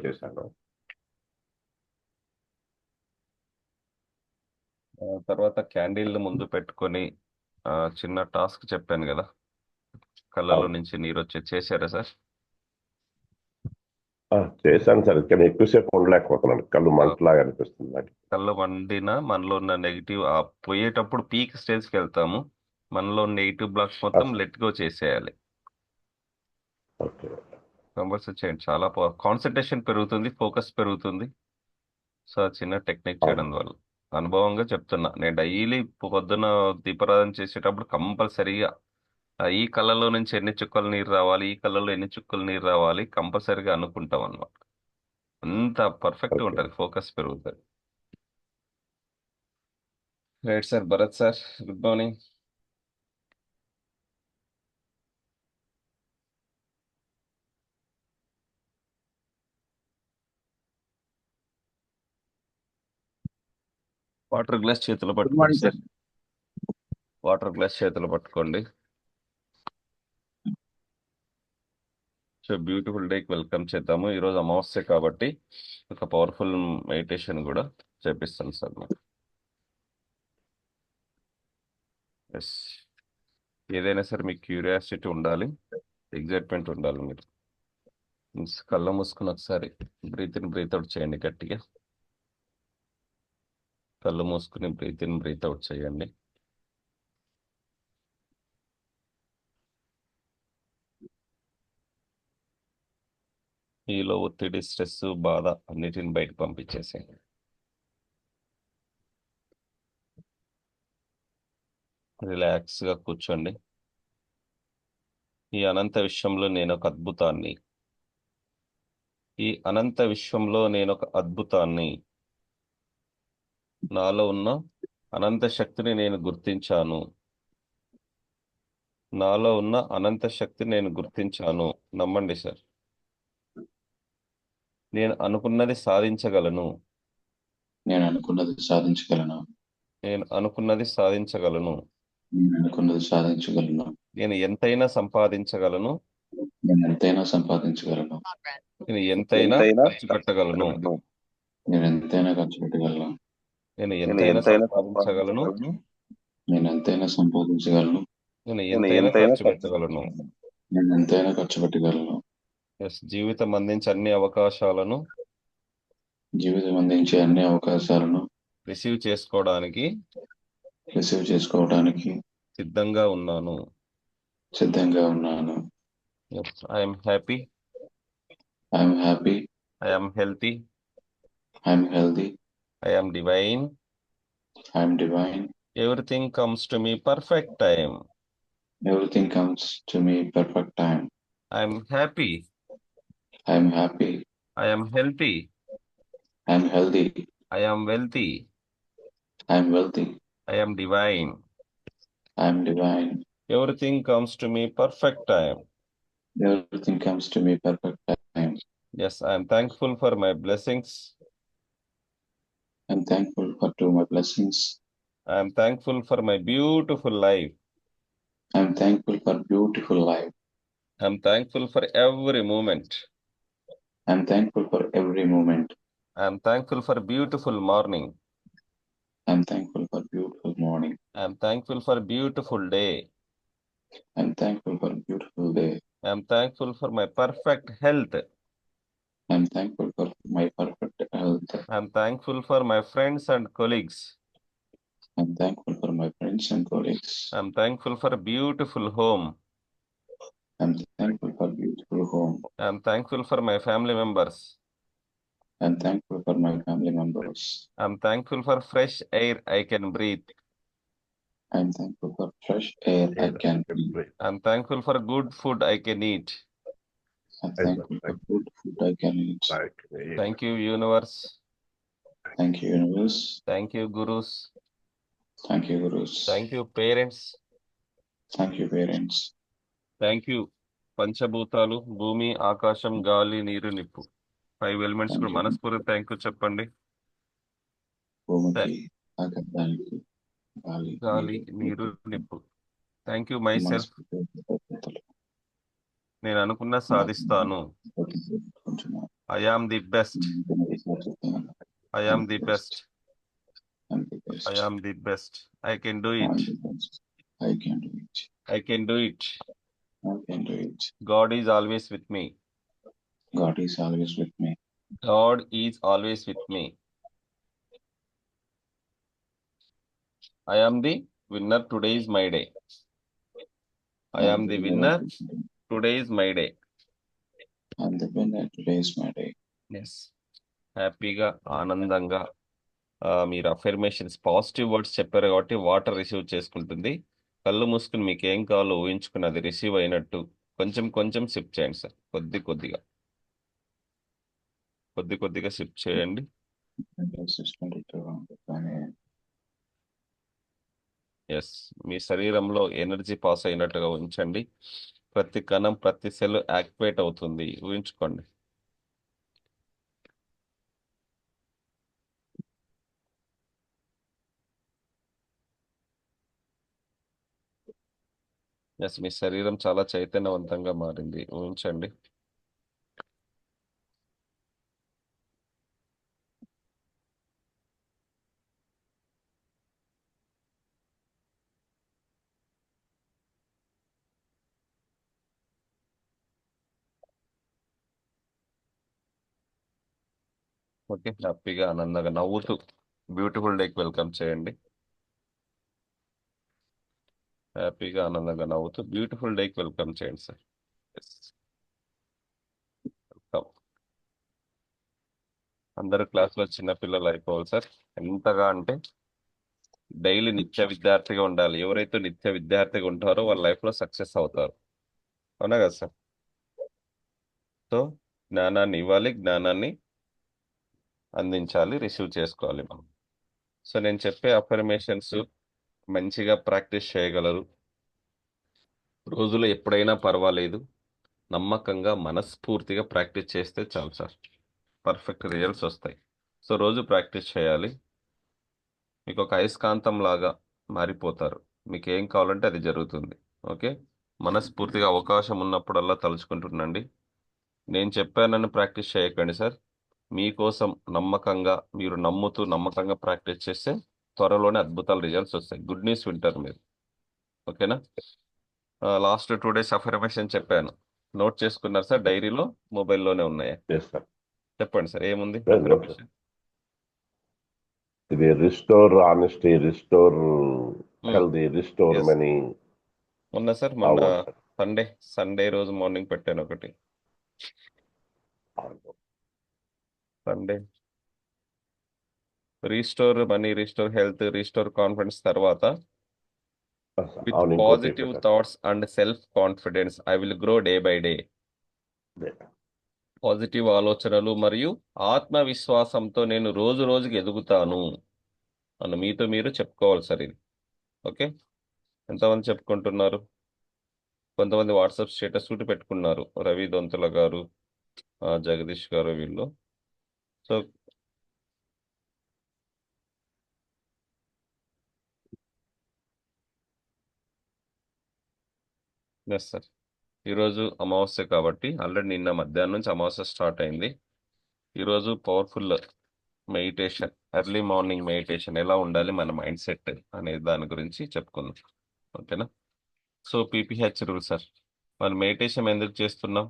చేశాను. తర్వాత క్యాండిల్ ముందు పెట్టుకొని చిన్న టాస్క్ చెప్పాను కదా, కళ్ళలో అవును. నుంచి నీరు వచ్చి చేశారా సార్? చేశాను సార్. కానీ ఎక్కువసేపు ఉండలేకపోతున్నాను. కళ్ళు ఆ, మంటలాగా అనిపిస్తుంది నాకు. కళ్ళు మండిన మనలో ఉన్న నెగిటివ్ పోయేటప్పుడు పీక్ స్టేజ్కి వెళ్తాము. మనలో నెగిటివ్ బ్లాక్స్ ఆ, మొత్తం లెట్ గో చేసేయాలి. ఓకే. కంపల్సరీ చేయండి, చాలా కాన్సన్ట్రేషన్ పెరుగుతుంది, ఫోకస్ పెరుగుతుంది. సో ఆ చిన్న టెక్నిక్ అవును. చేయడం వల్ల అనుభవంగా చెప్తున్నా. నేను డైలీ పొద్దున దీపారాధన చేసేటప్పుడు కంపల్సరీగా ఈ కళ్ళలో నుంచి ఎన్ని చుక్కలు నీరు రావాలి, ఈ కళ్ళలో ఎన్ని చుక్కలు నీరు రావాలి కంపల్సరీగా అనుకుంటాం అన్నమాట. అంత పర్ఫెక్ట్గా ఓకే. ఉంటుంది, ఫోకస్ పెరుగుతుంది. Right sir, Bharat sir, good morning. Water glass చేతిలో గుడ్ పట్టుకోండి morning sir. Sir. Water glass చేతిలో పట్టుకోండి. సో బ్యూటిఫుల్ డేకి వెల్కమ్ చేద్దాము. ఈరోజు అమావాస్య కాబట్టి ఒక పవర్ఫుల్ మెడిటేషన్ కూడా చేపిస్తాను సార్ మీకు. ఎస్, ఏదైనా సరే మీకు క్యూరియాసిటీ ఉండాలి, ఎగ్జైట్మెంట్ ఉండాలి. మీరు కళ్ళ మూసుకుని ఒకసారి బ్రీత్ ఇన్ బ్రీత్ అవుట్ చేయండి గట్టిగా. కళ్ళు మూసుకుని బ్రీత్ ఇన్ బ్రీత్ అవుట్ చేయండి. మీలో ఒత్తిడి, స్ట్రెస్, బాధ అన్నిటిని బయటకు పంపించేసేయండి. రిలాక్స్గా కూర్చోండి. ఈ అనంత విశ్వంలో నేను ఒక అద్భుతాన్ని, ఈ అనంత విశ్వంలో నేను ఒక అద్భుతాన్ని, నాలో ఉన్న అనంత శక్తిని నేను గుర్తించాను. నాలో ఉన్న అనంత శక్తిని నేను గుర్తించాను. నమ్మండి సార్. నేను అనుకున్నది సాధించగలను. నేను అనుకున్నది సాధించగలను. నేను అనుకున్నది సాధించగలను. నేను అనుకున్నది సాధించగలను. నేను ఎంతైనా సంపాదించగలను. నేను ఎంతైనా సంపాదించగలను. నేను ఎంతైనా ఎంతైనా ఖర్చు పెట్టగలను. పెట్టగలను. నేను ఎంతైనా ఖర్చు పెట్టగలను. నేను నేను ఎంతైనా ఎంతైనా సంపాదించగలను. సంపాదించగలను. నేను ఎంతైనా సంపాదించగలను. నేను నేను ఎంతైనా ఎంతైనా ఖర్చు ఖర్చు పెట్టగలను. పెట్టగలను. నేను ఎంతైనా ఖర్చు పెట్టగలను. ఎస్, జీవితం అందించే అన్ని అవకాశాలను జీవితం అందించే అన్ని అవకాశాలను రిసీవ్ చేసుకోవడానికి రిసీవ్ చేసుకోవడానికి సిద్ధంగా ఉన్నాను. సిద్ధంగా ఉన్నాను. I'm happy, I'm happy. I'm healthy, I'm healthy. I'm divine. I'm divine. Everything comes to me perfect time. Everything comes to me perfect time. I'm happy, I'm happy. I'm healthy, I'm healthy. I'm wealthy, I'm wealthy. I'm divine. I'm divine. Everything comes to me perfect time. Everything comes to me perfect time. Yes, I'm thankful for my blessings. I'm thankful for to my blessings. I'm thankful for my beautiful life. I'm thankful for beautiful life. I'm thankful for every moment. I'm thankful for every moment. I'm thankful for beautiful morning. I'm thankful for beautiful morning. I'm thankful for beautiful day. I'm thankful for beautiful day. I'm thankful for my perfect health. I'm thankful for my perfect health. I'm thankful for my friends and colleagues. I'm thankful for my friends and colleagues. I'm thankful for beautiful home. I'm thankful for beautiful home. I'm thankful for my family members. I'm thankful for my family members. I'm thankful for fresh air I can breathe. I'm thankful for fresh air I can breathe. I'm thankful for good food I can eat. I'm thankful for good food I can eat. Thank you universe. Thank you, universe. Thank you gurus. Thank you, gurus. Thank you parents. Thank you, parents. Thank you పంచభూతాలు, భూమి, ఆకాశం, గాలి, నీరు, నిప్పు, 5 elements Thank కూడా you, మనస్ఫూర్తి thank you చెప్పండి. భూమికి, ఆకాశానికి, గాలి, నీరు, నిప్పు. Thank you my self. నేను అనుకున్న సాధిస్తాను. I am the best. I am the best. I'm the best. I am the best. I can do I'm it. the best. I can do it. I can do it. I can do it. God is always with me. God is always with me. God is always with me. I am the winner. Today is my day. I am the winner. Today is my day. I'm the winner. Today is my day. Yes హ్యాపీగా ఆనందంగా మీరు affirmations positive words చెప్పారు కాబట్టి water receive చేసుకుంటుంది. కళ్ళు మూసుకుని మీకు ఏం కావాలో ఊహించుకుని అది రిసీవ్ అయినట్టు కొంచెం కొంచెం సిప్ చేయండి సార్. కొద్ది కొద్దిగా సిప్ చేయండి. ఎస్ మీ శరీరంలో ఎనర్జీ పాస్ అయినట్టుగా ఉంచండి. ప్రతి కణం ప్రతి సెల్ యాక్టివేట్ అవుతుంది ఊహించుకోండి. ఎస్ మీ శరీరం చాలా చైతన్యవంతంగా మారింది ఊహించండి. ఓకే హ్యాపీగా ఆనందంగా నవ్వుతూ బ్యూటిఫుల్ డేకి వెల్కమ్ చేయండి. హ్యాపీగా ఆనందంగా నవ్వుతూ బ్యూటిఫుల్ డేకి వెల్కమ్ చేయండి సార్. వెల్కమ్. అందరు క్లాస్లో చిన్న పిల్లలు అయిపోవాలి సార్. ఎంతగా అంటే డైలీ నిత్య విద్యార్థిగా ఉండాలి. ఎవరైతే నిత్య విద్యార్థిగా ఉంటారో వాళ్ళ లైఫ్లో సక్సెస్ అవుతారు. అవునా కదా సార్? సో జ్ఞానాన్ని ఇవ్వాలి, జ్ఞానాన్ని అందించాలి, రిసీవ్ చేసుకోవాలి మనం. సో నేను చెప్పే అఫర్మేషన్స్ మంచిగా ప్రాక్టీస్ చేయగలరు. రోజులో ఎప్పుడైనా పర్వాలేదు, నమ్మకంగా మనస్ఫూర్తిగా ప్రాక్టీస్ చేస్తే చాలు సార్, పర్ఫెక్ట్ రిజల్ట్స్ వస్తాయి. సో రోజు ప్రాక్టీస్ చేయాలి. మీకు ఒక అయస్కాంతం లాగా మారిపోతారు. మీకు ఏం కావాలంటే అది జరుగుతుంది. ఓకే, మనస్ఫూర్తిగా అవకాశం ఉన్నప్పుడల్లా తలుచుకుంటుండండి. నేను చెప్పానని ప్రాక్టీస్ చేయకండి సార్. మీకోసం నమ్మకంగా మీరు నమ్ముతూ నమ్మకంగా ప్రాక్టీస్ చేస్తే త్వరలోనే అద్భుతాల రిజల్ట్స్ వస్తాయి. గుడ్ న్యూస్ వింటారు మీరు. ఓకేనా? లాస్ట్ 2 days అఫర్మేషన్ చెప్పాను, నోట్ చేసుకున్నారు సార్? డైరీలో మొబైల్లోనే ఉన్నాయా? Yes sir. చెప్పండి సార్ ఏముంది Yes, affirmation? ఇది restore honesty, restore healthy, restore Yes. Money. ఉన్నా సార్ మొన్న సండే రోజు మార్నింగ్ పెట్టాను ఒకటి. Sunday restore money, restore health, restore confidence తర్వాత విత్ అవును, positive thoughts and self confidence I will grow day by day. పాజిటివ్ ఆలోచనలు మరియు ఆత్మవిశ్వాసంతో నేను రోజు రోజుకి ఎదుగుతాను అని మీతో మీరు చెప్పుకోవాలి సార్ ఇది. ఓకే, ఎంతమంది చెప్పుకుంటున్నారు? కొంతమంది వాట్సాప్ స్టేటస్ కూడా పెట్టుకున్నారు, రవి దొంతుల గారు, జగదీష్ గారు, వీళ్ళు. సో ఎస్ సార్, ఈరోజు అమావాస్య కాబట్టి ఆల్రెడీ నిన్న మధ్యాహ్నం నుంచి అమావాస్య స్టార్ట్ అయింది. ఈరోజు powerful meditation, early morning meditation ఎలా ఉండాలి మన మైండ్ సెట్ అనే దాని గురించి చెప్పుకుందాం. ఓకేనా? సో పీపీహెచ్ రూల్ సార్, మనం మెడిటేషన్ ఎందుకు చేస్తున్నాం?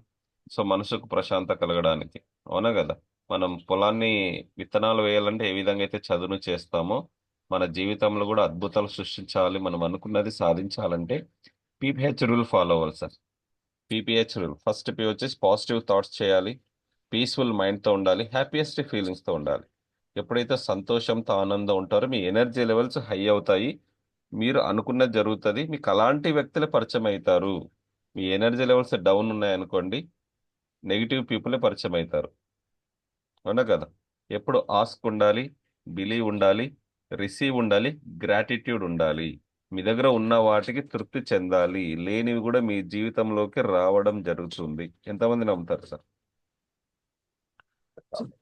సో మనసుకు ప్రశాంతత కలగడానికి. అవునా కదా? మనం పొలాన్ని విత్తనాలు వేయాలంటే ఏ విధంగా అయితే చదును చేస్తామో మన జీవితంలో కూడా అద్భుతాలు సృష్టించాలి, మనం అనుకున్నది సాధించాలంటే పీపీహెచ్ రూల్ ఫాలో అవ్వాలి sir. PPH rule first P వచ్చేసి పాజిటివ్ థాట్స్ చేయాలి, పీస్ఫుల్ మైండ్తో ఉండాలి, హ్యాపీయెస్ట్ ఫీలింగ్స్తో ఉండాలి. ఎప్పుడైతే సంతోషంతో ఆనందం ఉంటారో మీ ఎనర్జీ లెవెల్స్ హై అవుతాయి, మీరు అనుకున్నది జరుగుతుంది, మీకు అలాంటి వ్యక్తులే పరిచయం అవుతారు. మీ ఎనర్జీ లెవెల్స్ డౌన్ ఉన్నాయనుకోండి, నెగిటివ్ పీపులే పరిచయం అవుతారు. అవునా కదా? ఎప్పుడు ఆస్క్ ఉండాలి, బిలీవ్ ఉండాలి, రిసీవ్ ఉండాలి, గ్రాటిట్యూడ్ ఉండాలి. మీ దగ్గర ఉన్న వాటికి తృప్తి చెందాలి, లేనివి కూడా మీ జీవితంలోకి రావడం జరుగుతుంది. ఎంతమంది నమ్ముతారు సార్?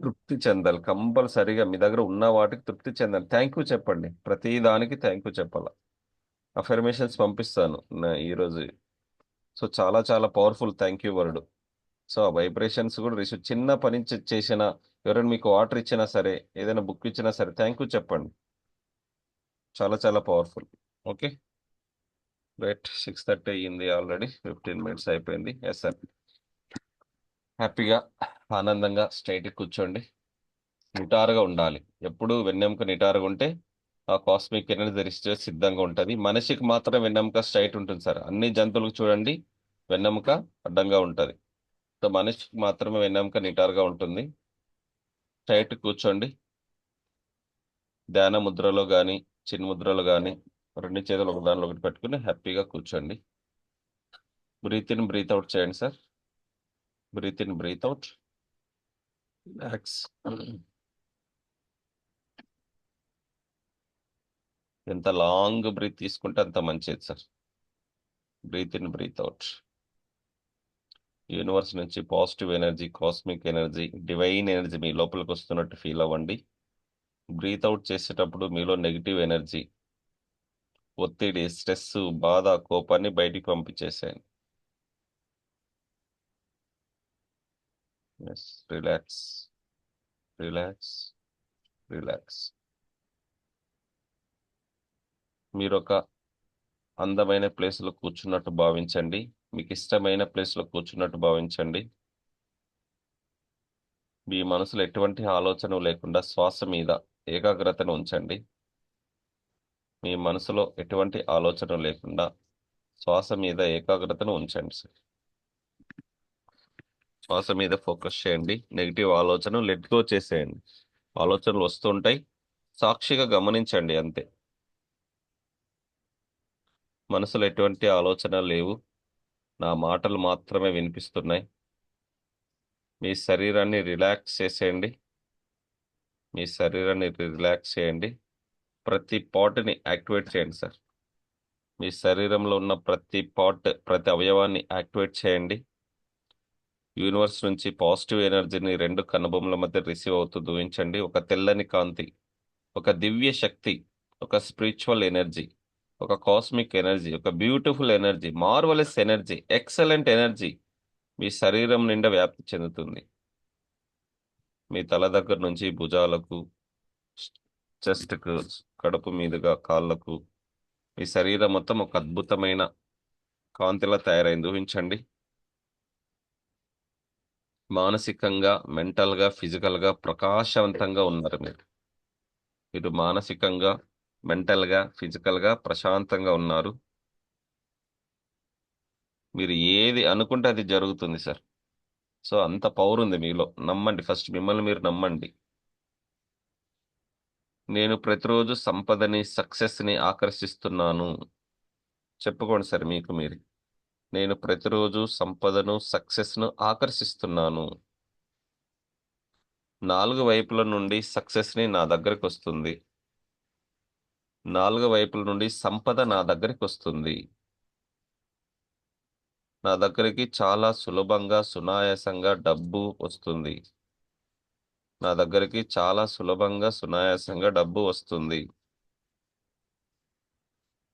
తృప్తి చెందాలి కంపల్సరీగా. మీ దగ్గర ఉన్న వాటికి తృప్తి చెందాలి. థ్యాంక్ యూ చెప్పండి, ప్రతి దానికి థ్యాంక్ యూ చెప్పాలి. అఫర్మేషన్స్ పంపిస్తాను ఈరోజు. సో చాలా చాలా powerful thank you word. So ఆ వైబ్రేషన్స్ కూడా రిసీవ్, చిన్న పని చేసిన, ఎవరైనా మీకు వాటర్ ఇచ్చినా సరే, ఏదైనా బుక్ ఇచ్చినా సరే థ్యాంక్ యూ చెప్పండి. చాలా చాలా పవర్ఫుల్. ఓకే రైట్, 6:30 అయ్యింది, ఆల్రెడీ 15 మినిట్స్ అయిపోయింది. ఎస్ సార్, హ్యాపీగా ఆనందంగా స్ట్రైట్గా కూర్చోండి. నిటారుగా ఉండాలి. ఎప్పుడు వెన్నెముక నిటారుగా ఉంటే ఆ కాస్మిక్ ఎనర్జీ రిజిస్టర్ సిద్ధంగా ఉంటుంది. మనిషికి మాత్రం వెన్నెముక స్ట్రైట్ ఉంటుంది సార్. అన్ని జంతువులకు చూడండి వెన్నెముక అడ్డంగా ఉంటుంది. సో మనిషికి మాత్రమే వెన్నెముక నిటారుగా ఉంటుంది. స్ట్రైట్ కూర్చోండి. ధ్యాన ముద్రలో కానీ చిన్న ముద్రలో కానీ రెండు చేతులు ఒక దానిలో ఒకటి పెట్టుకుని హ్యాపీగా కూర్చోండి. బ్రీత్ ఇన్ బ్రీత్ అవుట్ చేయండి sir. Breathe in breathe out. Relax. ఎంత లాంగ్ బ్రీత్ తీసుకుంటే అంత మంచిది sir. Breathe in breathe out. Universe నుంచి positive energy, cosmic energy, divine energy మీ లోపలికి వస్తున్నట్టు ఫీల్ అవ్వండి. బ్రీత్ అవుట్ చేసేటప్పుడు మీలో నెగిటివ్ ఎనర్జీ, ఒత్తిడి, స్ట్రెస్, బాధ, కోపాన్ని బయటికి పంపించేసేయండి. Relax relax relax. మీరు ఒక అందమైన ప్లేస్లో కూర్చున్నట్టు భావించండి. మీకు ఇష్టమైన ప్లేస్లో కూర్చున్నట్టు భావించండి. మీ మనసులో ఎటువంటి ఆలోచన లేకుండా శ్వాస మీద ఏకాగ్రతను ఉంచండి. మీ మనసులో ఎటువంటి ఆలోచన లేకుండా శ్వాస మీద ఏకాగ్రతను ఉంచండి సార్. శ్వాస మీద ఫోకస్ చేయండి. నెగిటివ్ ఆలోచన లెట్ గో చేసేయండి. ఆలోచనలు వస్తుంటాయి, సాక్షిగా గమనించండి అంతే. మనసులో ఎటువంటి ఆలోచన లేవు, నా మాటలు మాత్రమే వినిపిస్తున్నాయి. మీ శరీరాన్ని రిలాక్స్ చేసేయండి. మీ శరీరాన్ని రిలాక్స్ చేయండి. ప్రతి పార్ట్ని యాక్టివేట్ చేయండి సార్. మీ శరీరంలో ఉన్న ప్రతి పార్ట్, ప్రతి అవయవాన్ని యాక్టివేట్ చేయండి. యూనివర్స్ నుంచి పాజిటివ్ ఎనర్జీని రెండు కనుబొమ్మల మధ్య రిసీవ్ అవుతూ ఊహించండి. ఒక తెల్లని కాంతి, ఒక దివ్య శక్తి, ఒక స్పిరిచువల్ ఎనర్జీ, ఒక కాస్మిక్ ఎనర్జీ, ఒక beautiful energy, marvellous energy, excellent energy మీ శరీరం నిండా వ్యాప్తి చెందుతుంది. మీ తల దగ్గర నుంచి భుజాలకు, చెస్ట్కు, కడుపు మీదుగా కాళ్ళకు, మీ శరీరం మొత్తం ఒక అద్భుతమైన కాంతిలా తయారైంది ఊహించండి. మానసికంగా, మెంటల్గా, ఫిజికల్గా ప్రకాశవంతంగా ఉన్నారు మీరు. మీరు మానసికంగా, మెంటల్గా, ఫిజికల్గా ప్రశాంతంగా ఉన్నారు. మీరు ఏది అనుకుంటే అది జరుగుతుంది సార్. సో అంత పవర్ ఉంది మీలో. నమ్మండి, ఫస్ట్ మిమ్మల్ని మీరు నమ్మండి. నేను ప్రతిరోజు సంపదని, సక్సెస్ని ఆకర్షిస్తున్నాను. చెప్పుకోండి సార్ మీకు మీరు. నేను ప్రతిరోజు సంపదను, సక్సెస్ను ఆకర్షిస్తున్నాను. 4 వైపుల నుండి సక్సెస్ని నా దగ్గరికి వస్తుంది. 4 వైపుల నుండి సంపద నా దగ్గరికి వస్తుంది. నా దగ్గరికి చాలా సులభంగా, సునాయాసంగా డబ్బు వస్తుంది. నా దగ్గరికి చాలా సులభంగా, సునాయాసంగా డబ్బు వస్తుంది.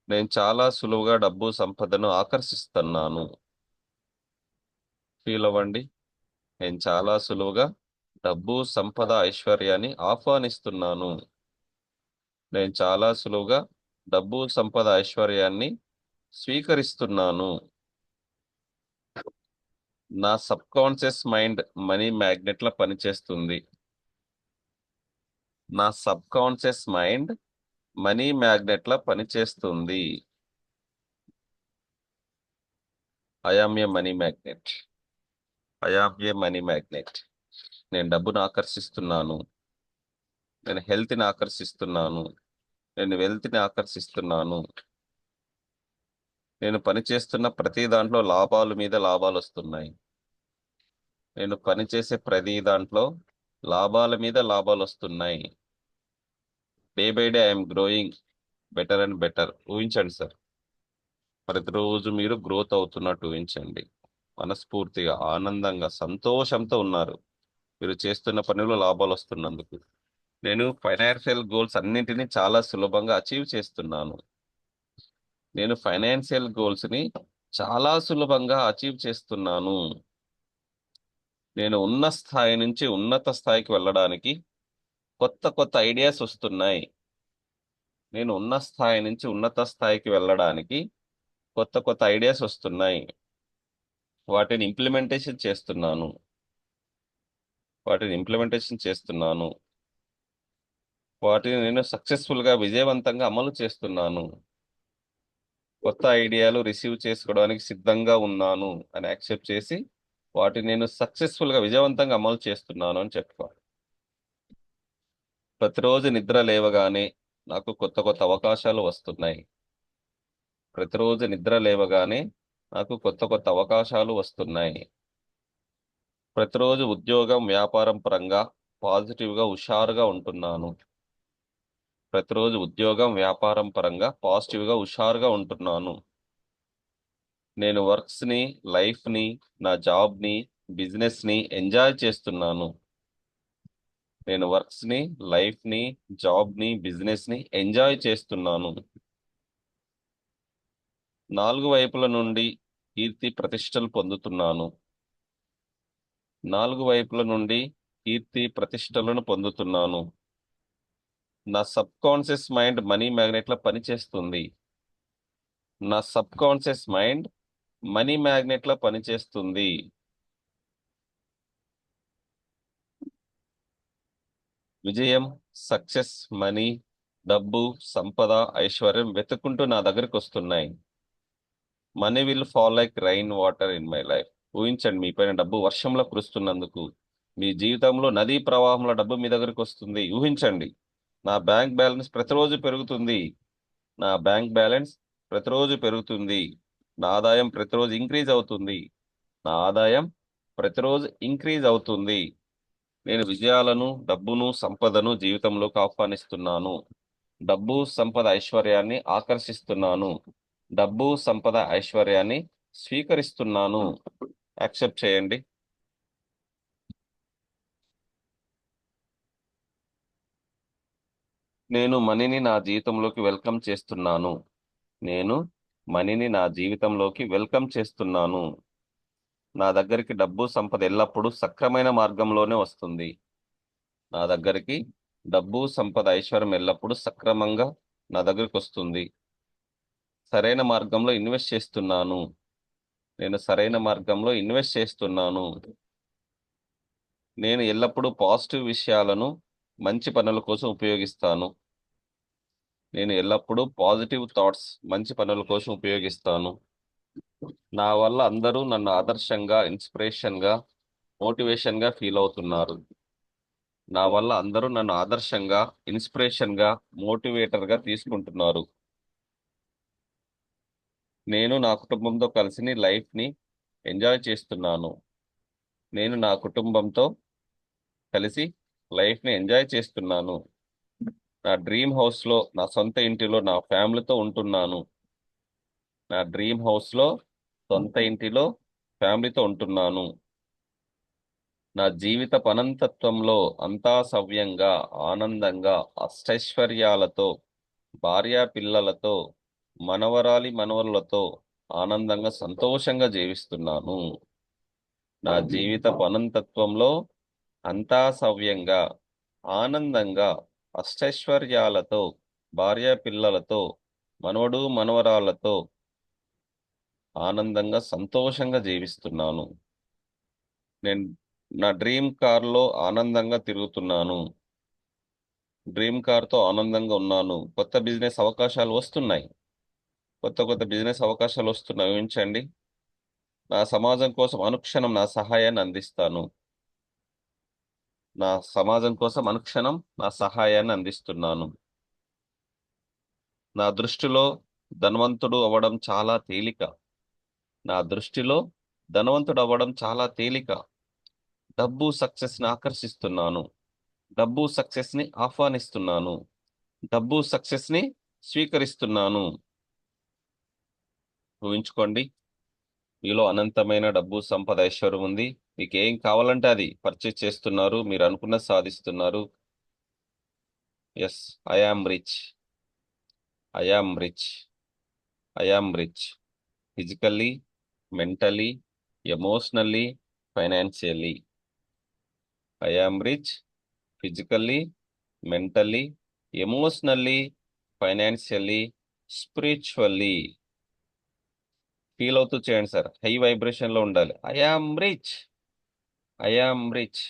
నేను చాలా సులువుగా డబ్బు, సంపదను ఆకర్షిస్తున్నాను. ఫీల్ అవ్వండి. నేను చాలా సులువుగా డబ్బు, సంపద, ఐశ్వర్యాన్ని ఆహ్వానిస్తున్నాను. నేను చాలా సులువుగా డబ్బు, సంపద, ఐశ్వర్యాన్ని స్వీకరిస్తున్నాను. నా సబ్ కాన్షియస్ మైండ్ మనీ మ్యాగ్నెట్లా పనిచేస్తుంది. నా సబ్ కాన్షియస్ మైండ్ మనీ మ్యాగ్నెట్లా పనిచేస్తుంది. I am a money magnet. I am a money magnet. నేను డబ్బును ఆకర్షిస్తున్నాను. నేను హెల్త్ని ఆకర్షిస్తున్నాను. నేను వెల్త్ని ఆకర్షిస్తున్నాను. నేను పనిచేస్తున్న ప్రతి దాంట్లో లాభాలు మీద లాభాలు వస్తున్నాయి. నేను పనిచేసే ప్రతి దాంట్లో లాభాల మీద లాభాలు వస్తున్నాయి. Day by day I'm growing better and better. ఊహించండి సార్. ప్రతిరోజు మీరు గ్రోత్ అవుతున్నట్టు ఊహించండి. మనస్ఫూర్తిగా, ఆనందంగా, సంతోషంతో ఉన్నారు. మీరు చేస్తున్న పనిలో లాభాలు వస్తున్నందుకు. నేను ఫైనాన్షియల్ గోల్స్ అన్నింటినీ చాలా సులభంగా అచీవ్ చేస్తున్నాను. నేను ఫైనాన్షియల్ గోల్స్ని చాలా సులభంగా అచీవ్ చేస్తున్నాను. నేను ఉన్న స్థాయి నుంచి ఉన్నత స్థాయికి వెళ్ళడానికి కొత్త కొత్త ఐడియాస్ వస్తున్నాయి. నేను ఉన్న స్థాయి నుంచి ఉన్నత స్థాయికి వెళ్ళడానికి కొత్త కొత్త ఐడియాస్ వస్తున్నాయి. వాటిని ఇంప్లిమెంటేషన్ చేస్తున్నాను. వాటిని నేను సక్సెస్ఫుల్గా విజయవంతంగా అమలు చేస్తున్నాను. కొత్త ఐడియాలు రిసీవ్ చేసుకోవడానికి సిద్ధంగా ఉన్నాను అని యాక్సెప్ట్ చేసి వాటిని నేను సక్సెస్ఫుల్గా విజయవంతంగా అమలు చేస్తున్నాను అని చెప్పుకోవాలి. ప్రతిరోజు నిద్ర లేవగానే నాకు కొత్త కొత్త అవకాశాలు వస్తున్నాయి. ప్రతిరోజు నిద్ర లేవగానే నాకు కొత్త కొత్త అవకాశాలు వస్తున్నాయి. ప్రతిరోజు ఉద్యోగం, వ్యాపారం పరంగా పాజిటివ్గా హుషారుగా ఉంటున్నాను. ప్రతిరోజు ఉద్యోగం, వ్యాపారం పరంగా పాజిటివ్గా హుషారుగా ఉంటున్నాను. నేను వర్క్స్ని, లైఫ్ని, నా జాబ్ని, బిజినెస్ని ఎంజాయ్ చేస్తున్నాను. నేను వర్క్స్ని, లైఫ్ని, జాబ్ని, బిజినెస్ని ఎంజాయ్ చేస్తున్నాను. 4 వైపుల నుండి కీర్తి ప్రతిష్టలు పొందుతున్నాను. 4 వైపుల నుండి కీర్తి ప్రతిష్టలను పొందుతున్నాను. నా సబ్ కాన్షియస్ మైండ్ మనీ మ్యాగ్నెట్లా పనిచేస్తుంది. నా సబ్ కాన్షియస్ మైండ్ మనీ మ్యాగ్నెట్లా పనిచేస్తుంది. విజయం, సక్సెస్, మనీ, డబ్బు, సంపద, ఐశ్వర్యం వెతుక్కుంటూ నా దగ్గరికి వస్తున్నాయి. Money will fall like rain water in my life. ఊహించండి, మీ పైన డబ్బు వర్షంలో కురుస్తున్నందుకు. మీ జీవితంలో నదీ ప్రవాహంలో డబ్బు మీ దగ్గరికి వస్తుంది. ఊహించండి, నా బ్యాంక్ బ్యాలెన్స్ ప్రతిరోజు పెరుగుతుంది. నా బ్యాంక్ బ్యాలెన్స్ ప్రతిరోజు పెరుగుతుంది. నా ఆదాయం ప్రతిరోజు ఇంక్రీజ్ అవుతుంది. నా ఆదాయం ప్రతిరోజు ఇంక్రీజ్ అవుతుంది. నేను విజయాలను, డబ్బును, సంపదను జీవితంలోకి ఆహ్వానిస్తున్నాను. డబ్బు, సంపద, ఐశ్వర్యాన్ని ఆకర్షిస్తున్నాను. డబ్బు, సంపద, ఐశ్వర్యాన్ని స్వీకరిస్తున్నాను. యాక్సెప్ట్ చేయండి. నేను మనీని నా జీవితంలోకి వెల్కమ్ చేస్తున్నాను. నేను మనీని నా జీవితంలోకి వెల్కమ్ చేస్తున్నాను. నా దగ్గరికి డబ్బు, సంపద ఎల్లప్పుడూ సక్రమైన మార్గంలోనే వస్తుంది. నా దగ్గరికి డబ్బు, సంపద, ఐశ్వర్యం ఎల్లప్పుడూ సక్రమంగా నా దగ్గరికి వస్తుంది. సరైన మార్గంలో ఇన్వెస్ట్ చేస్తున్నాను. నేను సరైన మార్గంలో ఇన్వెస్ట్ చేస్తున్నాను. నేను ఎల్లప్పుడూ పాజిటివ్ విషయాలను మంచి పనుల కోసం ఉపయోగిస్తాను. నేను ఎల్లప్పుడూ పాజిటివ్ థాట్స్ మంచి పనుల కోసం ఉపయోగిస్తాను. నా వల్ల అందరూ నన్ను ఆదర్శంగా, ఇన్స్పిరేషన్గా, మోటివేషన్గా ఫీల్ అవుతున్నారు. నా వల్ల అందరూ నన్ను ఆదర్శంగా, ఇన్స్పిరేషన్గా, మోటివేటర్గా తీసుకుంటున్నారు. నేను నా కుటుంబంతో కలిసి లైఫ్ని ఎంజాయ్ చేస్తున్నాను. నేను నా కుటుంబంతో కలిసి లైఫ్ని ఎంజాయ్ చేస్తున్నాను. నా డ్రీమ్ హౌస్లో, నా సొంత ఇంటిలో నా ఫ్యామిలీతో ఉంటున్నాను. నా డ్రీమ్ హౌస్లో, సొంత ఇంటిలో ఫ్యామిలీతో ఉంటున్నాను. నా జీవిత అనంతత్వంలో అంతా సవ్యంగా, ఆనందంగా, అష్టైశ్వర్యాలతో, భార్యా పిల్లలతో, మనవరాలి మనవరులతో ఆనందంగా, సంతోషంగా జీవిస్తున్నాను. నా జీవిత అనంతత్వంలో అంతా సవ్యంగా, ఆనందంగా, అష్టైశ్వర్యాలతో, భార్యా పిల్లలతో, మనవడు మనవరాలతో ఆనందంగా, సంతోషంగా జీవిస్తున్నాను. నేను నా డ్రీమ్ కార్లో ఆనందంగా తిరుగుతున్నాను. డ్రీమ్ కార్తో ఆనందంగా ఉన్నాను. కొత్త బిజినెస్ అవకాశాలు వస్తున్నాయి. కొత్త కొత్త బిజినెస్ అవకాశాలు వస్తున్నాయి. ఊహించండి, నా సమాజం కోసం అనుక్షణం నా సహాయాన్ని అందిస్తాను. నా సమాజం కోసం అనుక్షణం నా సహాయాన్ని అందిస్తున్నాను. నా దృష్టిలో ధనవంతుడు అవ్వడం చాలా తేలిక. నా దృష్టిలో ధనవంతుడు అవ్వడం చాలా తేలిక. డబ్బు, సక్సెస్ని ఆకర్షిస్తున్నాను. డబ్బు, సక్సెస్ని ఆహ్వానిస్తున్నాను. డబ్బు, సక్సెస్ని స్వీకరిస్తున్నాను. ఊహించుకోండి, మీలో అనంతమైన డబ్బు, సంపద, ఐశ్వర్యం ఉంది. మీకు ఏం కావాలంటే అది పర్చేజ్ చేస్తున్నారు. మీరు అనుకున్న సాధిస్తున్నారు. Yes, I am rich. I am rich. I am rich. Physically, mentally, emotionally, financially. I am rich physically, mentally, emotionally, financially, spiritually. Feel అవుతూ చేయండి సార్. హై వైబ్రేషన్లో ఉండాలి. I am rich, I am rich,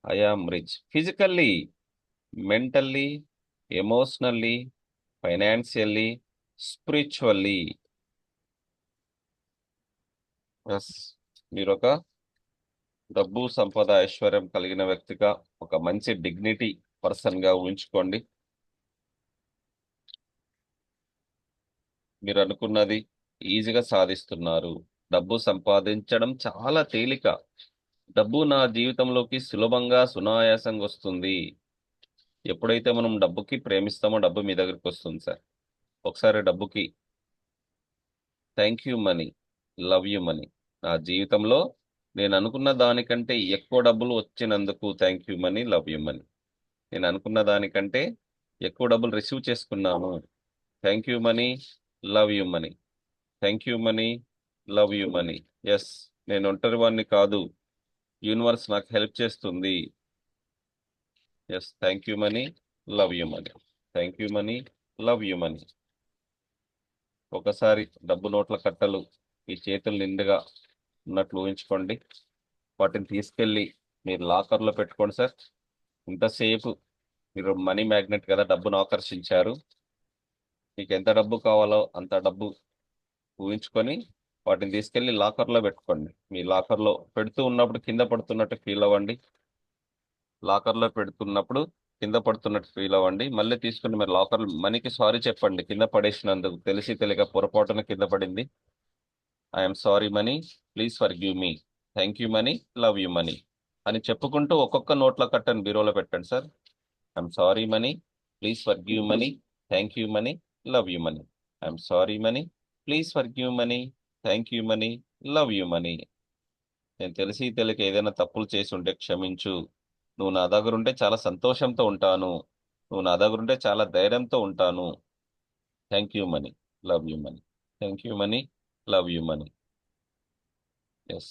I am rich physically, mentally, emotionally, financially, spiritually. Yes, మీరు ఒక డబ్బు సంపద ఐశ్వర్యం కలిగిన వ్యక్తిగా, ఒక మంచి డిగ్నిటీ పర్సన్గా ఊహించుకోండి. మీరు అనుకున్నది ఈజీగా సాధిస్తున్నారు. డబ్బు సంపాదించడం చాలా తేలిక. డబ్బు నా జీవితంలోకి సులభంగా సునాయాసంగా వస్తుంది. ఎప్పుడైతే మనం డబ్బుకి ప్రేమిస్తామో డబ్బు మీ దగ్గరికి వస్తుంది సార్. ఒకసారి డబ్బుకి thank you money, love you money. నా జీవితంలో నేను అనుకున్న దానికంటే ఎక్కువ డబ్బులు వచ్చినందుకు thank you money, love you money. నేను అనుకున్న దానికంటే ఎక్కువ డబ్బులు రిసీవ్ చేసుకున్నాను. Thank you money, love you money. Thank you money, love you money. Yes, నేను ఒంటరి వాడిని కాదు, యూనివర్స్ నాకు హెల్ప్ చేస్తుంది. Yes, thank you money, love you money. Thank you money, love you money. ఒకసారి డబ్బు నోట్ల కట్టలు ఈ చేతులు నిండుగా ఉన్నట్లు ఊహించుకోండి. వాటిని తీసుకెళ్ళి మీరు లాకర్లో పెట్టుకోండి సార్. ఇంతసేపు మీరు మనీ మ్యాగ్నెట్ కదా, డబ్బును ఆకర్షించారు. మీకు ఎంత డబ్బు కావాలో అంత డబ్బు ఊహించుకొని వాటిని తీసుకెళ్ళి లాకర్లో పెట్టుకోండి. మీ లాకర్లో పెడుతూ ఉన్నప్పుడు కింద పడుతున్నట్టు ఫీల్ అవ్వండి. లాకర్లో పెడుతున్నప్పుడు కింద పడుతున్నట్టు ఫీల్ అవ్వండి. మళ్ళీ తీసుకుని మీరు లాకర్ మనీకి సారీ చెప్పండి. కింద పడేసినందుకు తెలిసి తెలియక పొరపాటున కింద పడింది. I'm sorry money, please for give me. Thank you money, love you money అని చెప్పుకుంటూ ఒక్కొక్క నోట్ల కట్టని బీరోలో పెట్టండి sir. I'm sorry money, please for give money, thank you money, love you money. I'm sorry money, please for give money, thank you money, love you money. నేను తెలిసి తెలియక ఏదైనా తప్పులు చేసి ఉంటే క్షమించు. నువ్వు నా దగ్గర ఉంటే చాలా సంతోషంతో ఉంటాను. నువ్వు నా దగ్గర ఉంటే చాలా ధైర్యంతో ఉంటాను. Thank you money, love you money. Thank you money, love you money. Yes,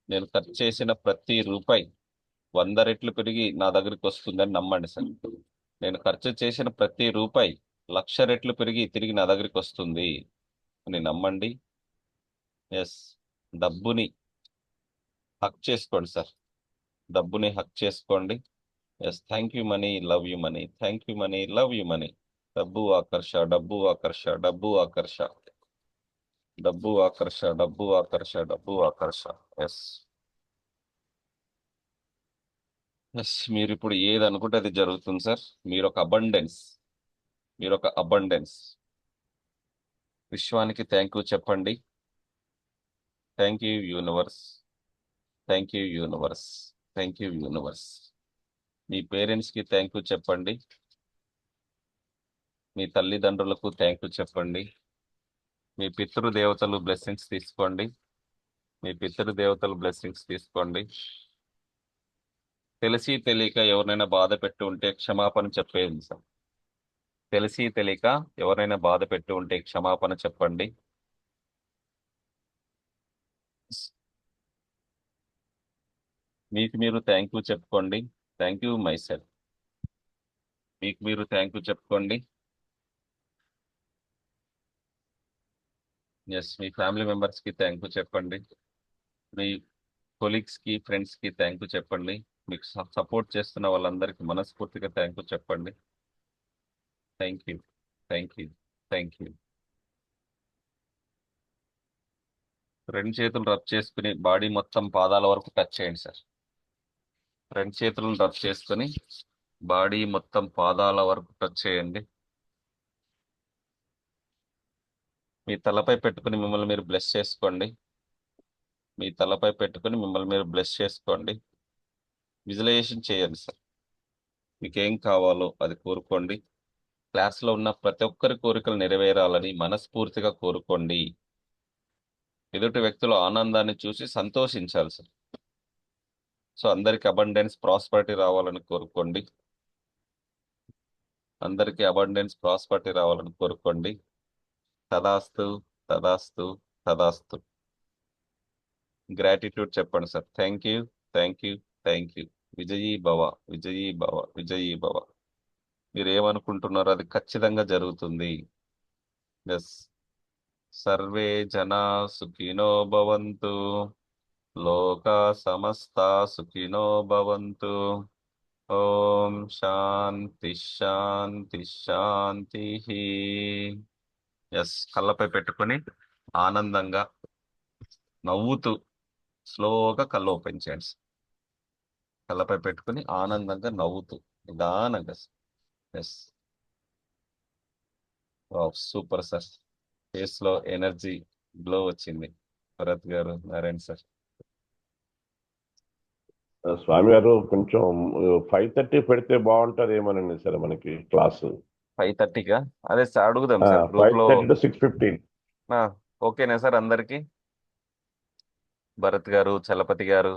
నేను ఖర్చు చేసిన ప్రతి రూపాయి 100 రెట్లు పెరిగి నా దగ్గరికి వస్తుందని నమ్మండి సార్. నేను ఖర్చు చేసిన ప్రతి రూపాయి 1,00,000 రెట్లు పెరిగి తిరిగి నా దగ్గరికి వస్తుంది అని నమ్మండి. ఎస్, డబ్బుని హక్ చేసుకోండి సార్. డబ్బుని హక్ చేసుకోండి. Yes, thank you money, love you money. Thank you money, love you money. డబ్బు ఆకర్ష, డబ్బు ఆకర్ష, డబ్బు ఆకర్ష, డబ్బు ఆకర్ష, డబ్బు ఆకర్ష, డబ్బు ఆకర్ష. ఎస్, ఎస్, మీరు ఇప్పుడు ఏది అనుకుంటే అది జరుగుతుంది సార్. మీరు ఒక అబండెన్స్, మీరు ఒక అబండెన్స్. విశ్వానికి థ్యాంక్ యూ చెప్పండి. Thank you universe, thank you universe, thank you universe. మీ పేరెంట్స్కి థ్యాంక్ యూ చెప్పండి. మీ తల్లిదండ్రులకు థ్యాంక్ యూ చెప్పండి. మీ పితృదేవతలు బ్లెస్సింగ్స్ తీసుకోండి. మీ పితృదేవతలు బ్లెస్సింగ్స్ తీసుకోండి. తెలిసి తెలియక ఎవరినైనా బాధ పెట్టి ఉంటే క్షమాపణ చెప్పేది సార్. తెలిసి తెలియక ఎవరైనా బాధ పెట్టి ఉంటే క్షమాపణ చెప్పండి. మీకు మీరు థ్యాంక్ యూ చెప్పుకోండి. Thank you my self. మీకు మీరు థ్యాంక్ యూ చెప్పుకోండి. ఎస్, మీ ఫ్యామిలీ మెంబర్స్కి థ్యాంక్ యూ చెప్పండి. మీ కొలీగ్స్కి, ఫ్రెండ్స్కి థ్యాంక్ యూ చెప్పండి. మీకు సపోర్ట్ చేస్తున్న వాళ్ళందరికీ మనస్ఫూర్తిగా థ్యాంక్ యూ చెప్పండి. Thank you, thank you, thank you. రెండు చేతులు రబ్ చేసుకుని బాడీ మొత్తం పాదాల వరకు టచ్ చేయండి సార్. రెండు చేతులను రబ్ చేసుకుని బాడీ మొత్తం పాదాల వరకు టచ్ చేయండి. మీ తలపై పెట్టుకుని మిమ్మల్ని మీరు బ్లెస్ చేసుకోండి. మీ తలపై పెట్టుకుని మిమ్మల్ని మీరు బ్లెస్ చేసుకోండి. విజువలైజేషన్ చేయండి సార్. మీకు ఏం కావాలో అది కోరుకోండి. క్లాస్లో ఉన్న ప్రతి ఒక్కరి కోరికలు నెరవేరాలని మనస్ఫూర్తిగా కోరుకోండి. ఎదుటి వ్యక్తుల ఆనందాన్ని చూసి సంతోషించాలి సార్. సో అందరికి అబండెన్స్, ప్రాస్పరిటీ రావాలని కోరుకోండి. అందరికీ అబండెన్స్, ప్రాస్పరిటీ రావాలని కోరుకోండి. తదాస్తు, తదాస్తు, తదాస్తు. గ్రాటిట్యూడ్ చెప్పండి sir. Thank you, thank you, thank you. విజయీ భవ, విజయీ భవ, విజయీ భవ. మీరు ఏమనుకుంటున్నారో అది ఖచ్చితంగా జరుగుతుంది. ఎస్. సర్వే జనా సుఖినో భవంతు, లోకా సమస్తా సుఖినో భవంతు. ఓం శాంతి శాంతి శాంతి. ఎస్. కళ్ళపై పెట్టుకొని ఆనందంగా నవ్వుతూ స్లోగా కళ్ళు ఓపెన్ చేయండి. కళ్ళపై పెట్టుకొని ఆనందంగా నవ్వుతూ నిదానంగా. ఎస్. Super sir. ఫేస్ లో ఎనర్జీ గ్లో వచ్చింది. భరత్ గారు, నారాయణ సార్. స్వామి గారు కొంచెం 5:30 పెడితే బాగుంటదేమోనండి సార్ మనకి క్లాసు. 5:30గా అదే సార్ అడుగుదాం సార్ గ్రూప్ లో. 5:30 to 6:15. ఓకేనా సార్ అందరికి? భరత్ గారు, చలపతి గారు.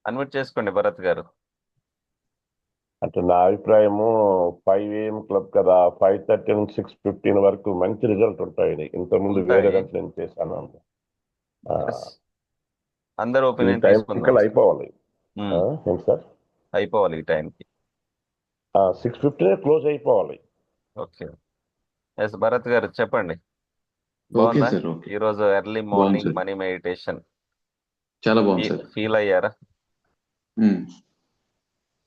అన్మ్యూట్ చేసుకోండి భరత్ గారు. అంటే నా అభిప్రాయము 5 AM క్లబ్ కదా, 5:30 నుంచి 6:15 వరకు మంచి రిజల్ట్ ఉంటాయి. ఇంతకుముందు ఉంటాయి. వేరే దాంట్లో నేను చేశాను. Yes. అందరు ఈ ఒపీనియన్ టైం తీసుకుందాం కల్లా సార్. అయిపోవాలి. ఏంటి సార్? అయిపోవాలి ఈ టైంకి. 6:15 క్లోజ్ అయిపోవాలి. ఓకే. ఎస్ భరత్ గారు చెప్పండి. ఓకే బాగుందా సార్, ఓకే. ఈ రోజు ఎర్లీ బాగుంది మార్నింగ్ సార్, మనీ మెడిటేషన్? చాలా బాగుంది సార్. ఫీల్ అయ్యారా? ఉమ్,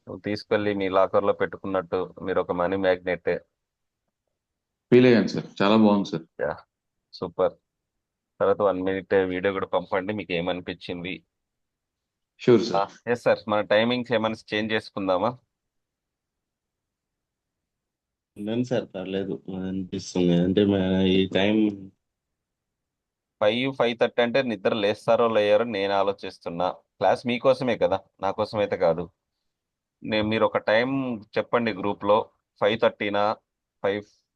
నువ్వు తీసుకెళ్ళి మీ లాకర్ లో పెట్టుకున్నట్టు మీరు ఒక మనీ మ్యాగ్నెట్. ఫీల్ అయ్యాను సార్, చాలా బాగుంది సార్. Yeah, super. తర్వాత 1 minute వీడియో కూడా పంపండి మీకు ఏమనిపించింది. Sure sir. Yes sir. మన టైమింగ్స్ ఏమైనా చేంజ్ చేసుకుందామా? ఉండండి సార్, పర్లేదు అనిపిస్తుంది. అంటే ఈ టైం 5:30 అంటే నిద్ర లేస్తారో లేయారో నేను ఆలోచిస్తున్నా. క్లాస్ మీకోసమే కదా, నా కోసం అయితే కాదు. మీరు ఒక టైం చెప్పండి గ్రూప్ లో. 5:30నా,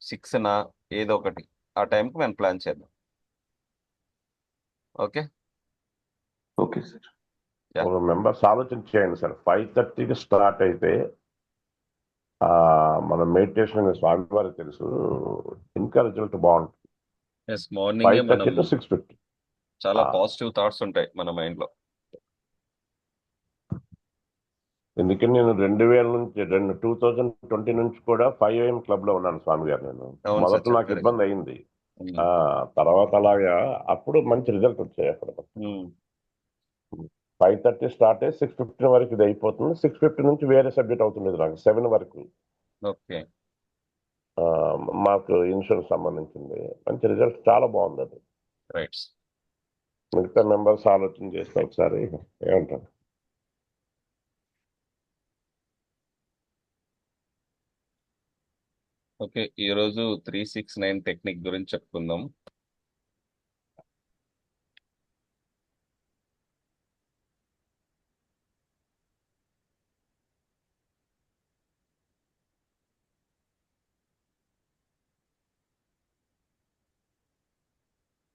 6నా, ఏదో ఒకటి. ఆ టైంకి మేము ప్లాన్ చేద్దాం. ఓకే. Okay sir. మెంబర్స్ ఆలోచన చేయండి సార్. 5:30కి స్టార్ట్ అయితే మన మెడిటేషన్ స్వామి వారికి తెలుసు, ఇంకా రిజల్ట్ బాగుంటుంది. ఎస్. మార్నింగే 5:30 మనం to 6:50. చాలా పాజిటివ్ థాట్స్ ఉంటాయి మన మైండ్ లో. ఎందుకంటే నేను 2020 నుంచి కూడా 5 AM క్లబ్ లో ఉన్నాను స్వామి గారు. నేను అవును సార్, మొదట నాకు చెప్పారు. ఇబ్బంది అయింది. తర్వాత అలాగా అప్పుడు మంచి రిజల్ట్ వచ్చాయి అక్కడ. 5:30 స్టార్ట్ అయ్యి 6:15 వరకు ఇది అయిపోతుంది. 6:50 నుంచి వేరే సబ్జెక్ట్ అవుతుంది నాకు 7 వరకు. ఓకే. మాకు ఇన్సూరెన్స్ సంబంధించింది. మంచి రిజల్ట్ చాలా బాగుంది అది. రైట్. మిగతా మెంబర్స్ ఆలోచన చేస్తే ఒకసారి ఏమంటారు? ఓకే. ఈరోజు 369 టెక్నిక్ గురించి చెప్పుకుందాం.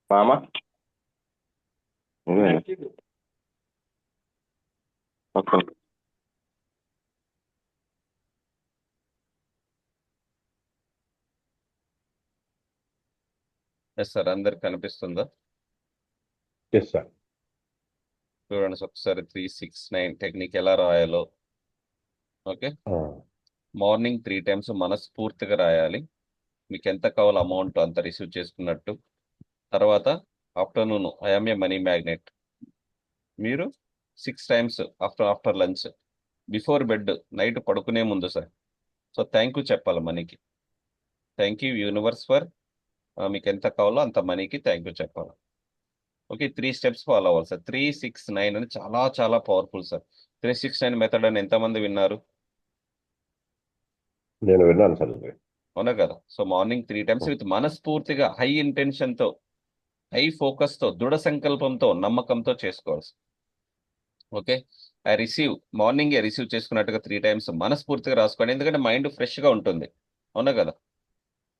మామ ఎస్ సార్. అందరికి కనిపిస్తుందా? Yes sir. చూడండి ఒకసారి 369 టెక్నిక్ ఎలా రాయాలో. ఓకే. మార్నింగ్ 3 times మనస్ఫూర్తిగా రాయాలి. మీకు ఎంత కావాలో అమౌంట్ అంత రిసీవ్ చేసుకున్నట్టు. తర్వాత afternoon I'm a money magnet. మీరు 6 times after lunch, before bed, night పడుకునే ముందు సార్. సో థ్యాంక్ యూ చెప్పాలి మనీకి. థ్యాంక్ యూ యూనివర్స్ ఫర్, మీకు ఎంత కావాలో అంత మనీకి థ్యాంక్ యూ చెప్పాలి. ఓకే. 3 steps ఫాలో అవ్వాలి సార్. 369 అని చాలా చాలా పవర్ఫుల్ సార్. 369 మెథడ్ అని ఎంతమంది విన్నారు? నేను విన్నాను సార్. అవునా కదా? సో మార్నింగ్ 3 times విత్ మనస్ఫూర్తిగా, హై ఇంటెన్షన్తో, హై ఫోకస్తో, దృఢ సంకల్పంతో, నమ్మకంతో చేసుకోవాలి. ఓకే. ఐ రిసీవ్, మార్నింగే రిసీవ్ చేసుకున్నట్టుగా 3 times మనస్ఫూర్తిగా రాసుకోండి. ఎందుకంటే మైండ్ ఫ్రెష్గా ఉంటుంది. అవునా కదా?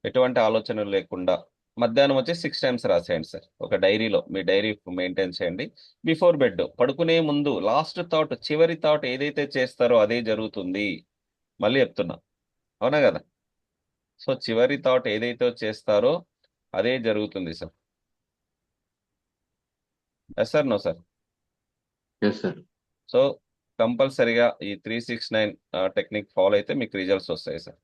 ఎటువంటి ఆలోచనలు లేకుండా. మధ్యాహ్నం వచ్చి 6 times రాసేయండి సార్. ఒక డైరీలో, మీ డైరీ మెయింటైన్ చేయండి. బిఫోర్ బెడ్, పడుకునే ముందు లాస్ట్ థాట్, చివరి థాట్ ఏదైతే చేస్తారో అదే జరుగుతుంది. మళ్ళీ చెప్తున్నా. అవునా కదా? సో చివరి థాట్ ఏదైతే చేస్తారో అదే జరుగుతుంది sir. Yes sir, no sir. Yes, sir. So కంపల్సరిగా ఈ 369 టెక్నిక్ ఫాలో అయితే మీకు రిజల్ట్స్ వస్తాయి సార్.